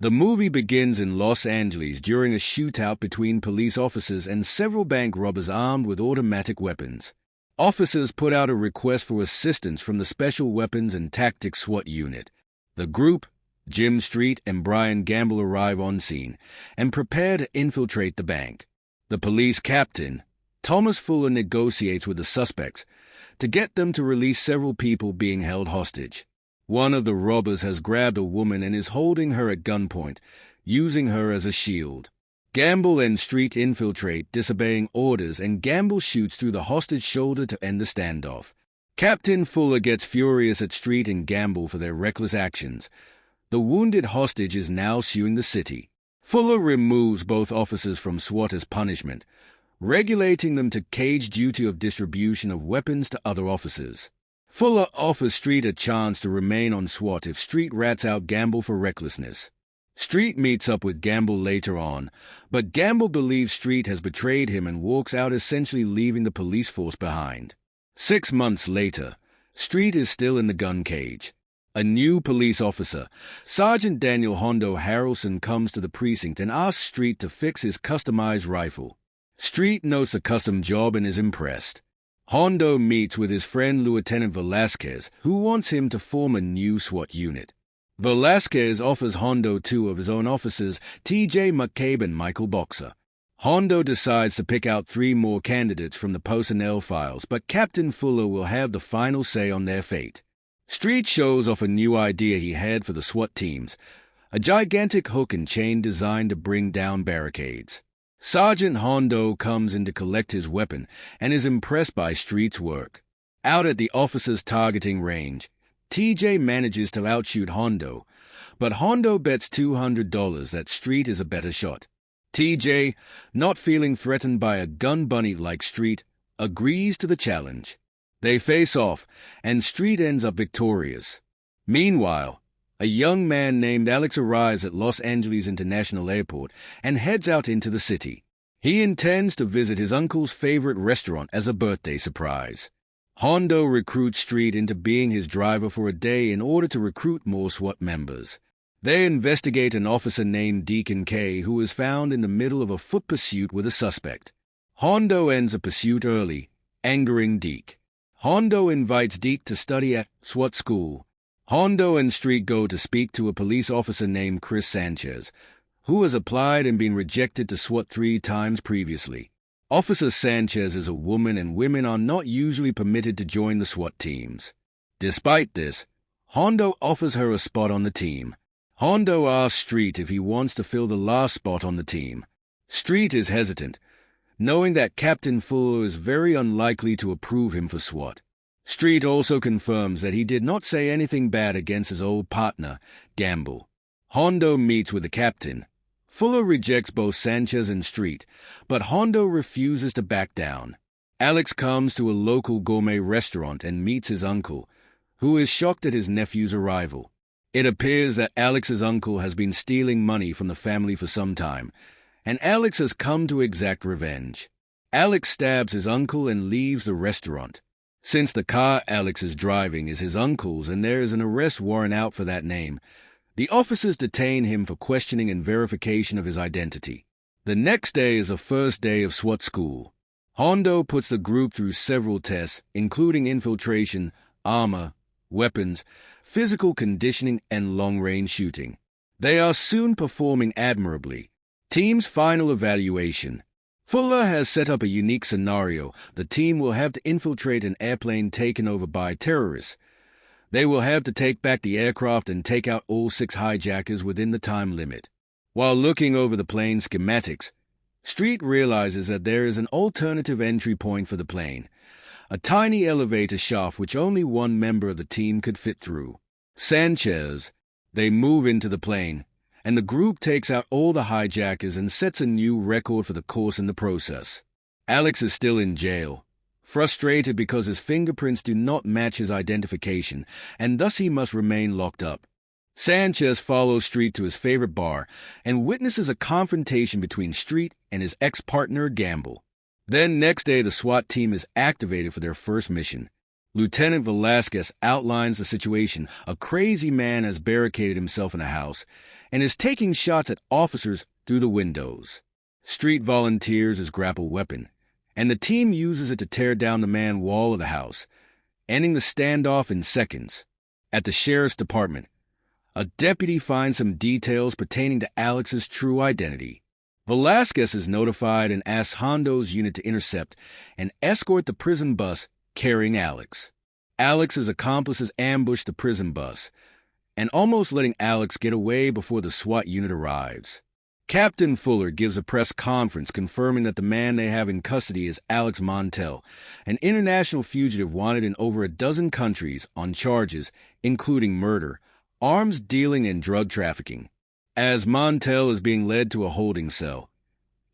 The movie begins in Los Angeles during a shootout between police officers and several bank robbers armed with automatic weapons. Officers put out a request for assistance from the Special Weapons and Tactics SWAT unit. The group, Jim Street and Brian Gamble, arrive on scene and prepare to infiltrate the bank. The police captain, Thomas Fuller, negotiates with the suspects to get them to release several people being held hostage. One of the robbers has grabbed a woman and is holding her at gunpoint, using her as a shield. Gamble and Street infiltrate, disobeying orders, and Gamble shoots through the hostage's shoulder to end the standoff. Captain Fuller gets furious at Street and Gamble for their reckless actions. The wounded hostage is now suing the city. Fuller removes both officers from SWAT as punishment, regulating them to cage duty of distribution of weapons to other officers. Fuller offers Street a chance to remain on SWAT if Street rats out Gamble for recklessness. Street meets up with Gamble later on, but Gamble believes Street has betrayed him and walks out, essentially leaving the police force behind. 6 months later, Street is still in the gun cage. A new police officer, Sergeant Daniel Hondo Harrelson, comes to the precinct and asks Street to fix his customized rifle. Street notes the custom job and is impressed. Hondo meets with his friend Lieutenant Velasquez, who wants him to form a new SWAT unit. Velasquez offers Hondo 2 of his own officers, T.J. McCabe and Michael Boxer. Hondo decides to pick out 3 more candidates from the personnel files, but Captain Fuller will have the final say on their fate. Street shows off a new idea he had for the SWAT teams, a gigantic hook and chain designed to bring down barricades. Sergeant Hondo comes in to collect his weapon and is impressed by Street's work. Out at the officer's targeting range, TJ manages to outshoot Hondo, but Hondo bets $200 that Street is a better shot. TJ, not feeling threatened by a gun bunny like Street, agrees to the challenge. They face off, and Street ends up victorious. Meanwhile, a young man named Alex arrives at Los Angeles International Airport and heads out into the city. He intends to visit his uncle's favorite restaurant as a birthday surprise. Hondo recruits Street into being his driver for a day in order to recruit more SWAT members. They investigate an officer named Deacon K, who is found in the middle of a foot pursuit with a suspect. Hondo ends the pursuit early, angering Deke. Hondo invites Deke to study at SWAT school. Hondo and Street go to speak to a police officer named Chris Sanchez, who has applied and been rejected to SWAT 3 times previously. Officer Sanchez is a woman, and women are not usually permitted to join the SWAT teams. Despite this, Hondo offers her a spot on the team. Hondo asks Street if he wants to fill the last spot on the team. Street is hesitant, knowing that Captain Fuller is very unlikely to approve him for SWAT. Street also confirms that he did not say anything bad against his old partner, Gamble. Hondo meets with the captain. Fuller rejects both Sanchez and Street, but Hondo refuses to back down. Alex comes to a local gourmet restaurant and meets his uncle, who is shocked at his nephew's arrival. It appears that Alex's uncle has been stealing money from the family for some time, and Alex has come to exact revenge. Alex stabs his uncle and leaves the restaurant. Since the car Alex is driving is his uncle's and there is an arrest warrant out for that name, the officers detain him for questioning and verification of his identity. The next day is the first day of SWAT school. Hondo puts the group through several tests, including infiltration, armor, weapons, physical conditioning, and long-range shooting. They are soon performing admirably. Team's final evaluation. Fuller has set up a unique scenario. The team will have to infiltrate an airplane taken over by terrorists. They will have to take back the aircraft and take out all 6 hijackers within the time limit. While looking over the plane schematics, Street realizes that there is an alternative entry point for the plane, a tiny elevator shaft which only one member of the team could fit through. Sanchez. They move into the plane, and the group takes out all the hijackers and sets a new record for the course in the process. Alex is still in jail, frustrated because his fingerprints do not match his identification, and thus he must remain locked up. Sanchez follows Street to his favorite bar and witnesses a confrontation between Street and his ex-partner Gamble. Then next day the SWAT team is activated for their first mission. Lieutenant Velasquez outlines the situation. A crazy man has barricaded himself in a house and is taking shots at officers through the windows. Street volunteers his grapple weapon, and the team uses it to tear down the man wall of the house, ending the standoff in seconds. At the sheriff's department, a deputy finds some details pertaining to Alex's true identity. Velasquez is notified and asks Hondo's unit to intercept and escort the prison bus carrying Alex. Alex's accomplices ambush the prison bus, and almost letting Alex get away before the SWAT unit arrives. Captain Fuller gives a press conference confirming that the man they have in custody is Alex Montel, an international fugitive wanted in over a dozen countries on charges including murder, arms dealing, and drug trafficking. As Montel is being led to a holding cell,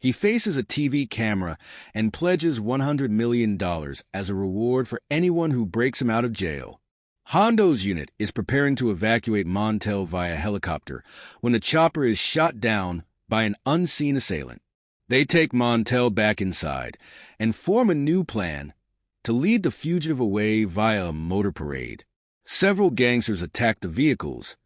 he faces a TV camera and pledges $100 million as a reward for anyone who breaks him out of jail. Hondo's unit is preparing to evacuate Montel via helicopter when the chopper is shot down by an unseen assailant. They take Montel back inside and form a new plan to lead the fugitive away via a motor parade. Several gangsters attack the vehicles,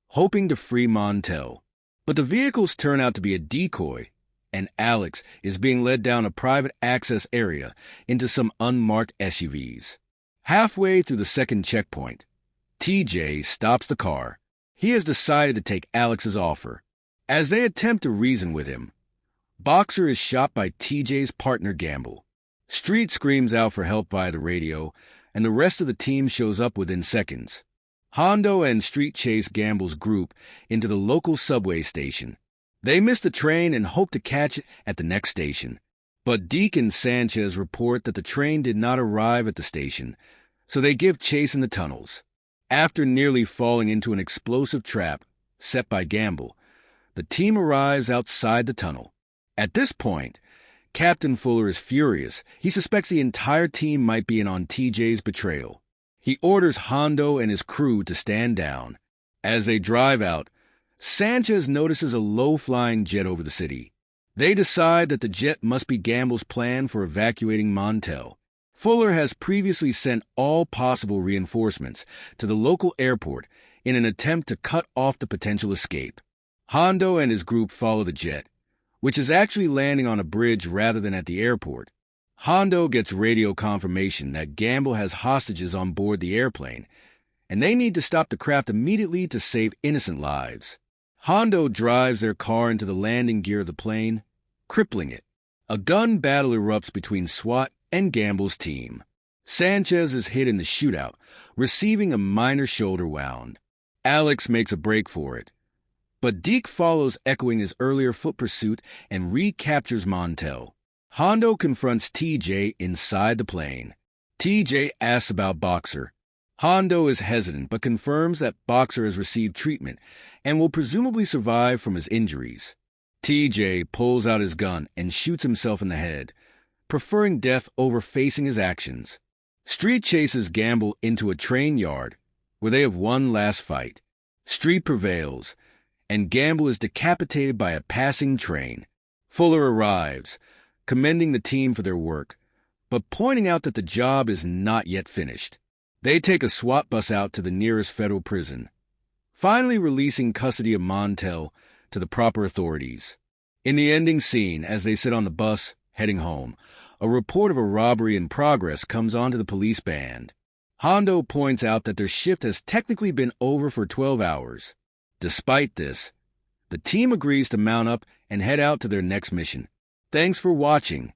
hoping to free Montel, but the vehicles turn out to be a decoy, and Alex is being led down a private access area into some unmarked SUVs. Halfway through the second checkpoint, TJ stops the car. He has decided to take Alex's offer. As they attempt to reason with him, Boxer is shot by TJ's partner Gamble. Street screams out for help via the radio, and the rest of the team shows up within seconds. Hondo and Street chase Gamble's group into the local subway station. They miss the train and hope to catch it at the next station. But Deke and Sanchez report that the train did not arrive at the station, so they give chase in the tunnels. After nearly falling into an explosive trap set by Gamble, the team arrives outside the tunnel. At this point, Captain Fuller is furious. He suspects the entire team might be in on TJ's betrayal. He orders Hondo and his crew to stand down. As they drive out, Sanchez notices a low-flying jet over the city. They decide that the jet must be Gamble's plan for evacuating Montel. Fuller has previously sent all possible reinforcements to the local airport in an attempt to cut off the potential escape. Hondo and his group follow the jet, which is actually landing on a bridge rather than at the airport. Hondo gets radio confirmation that Gamble has hostages on board the airplane, and they need to stop the craft immediately to save innocent lives. Hondo drives their car into the landing gear of the plane, crippling it. A gun battle erupts between SWAT and Gamble's team. Sanchez is hit in the shootout, receiving a minor shoulder wound. Alex makes a break for it, but Deke follows, echoing his earlier foot pursuit, and recaptures Montel. Hondo confronts TJ inside the plane. TJ asks about Boxer. Hondo is hesitant but confirms that Boxer has received treatment and will presumably survive from his injuries. TJ pulls out his gun and shoots himself in the head, preferring death over facing his actions. Street chases Gamble into a train yard where they have one last fight. Street prevails, and Gamble is decapitated by a passing train. Fuller arrives, commending the team for their work, but pointing out that the job is not yet finished. They take a SWAT bus out to the nearest federal prison, finally releasing custody of Montel to the proper authorities. In the ending scene, as they sit on the bus heading home, a report of a robbery in progress comes onto the police band. Hondo points out that their shift has technically been over for 12 hours. Despite this, the team agrees to mount up and head out to their next mission. Thanks for watching.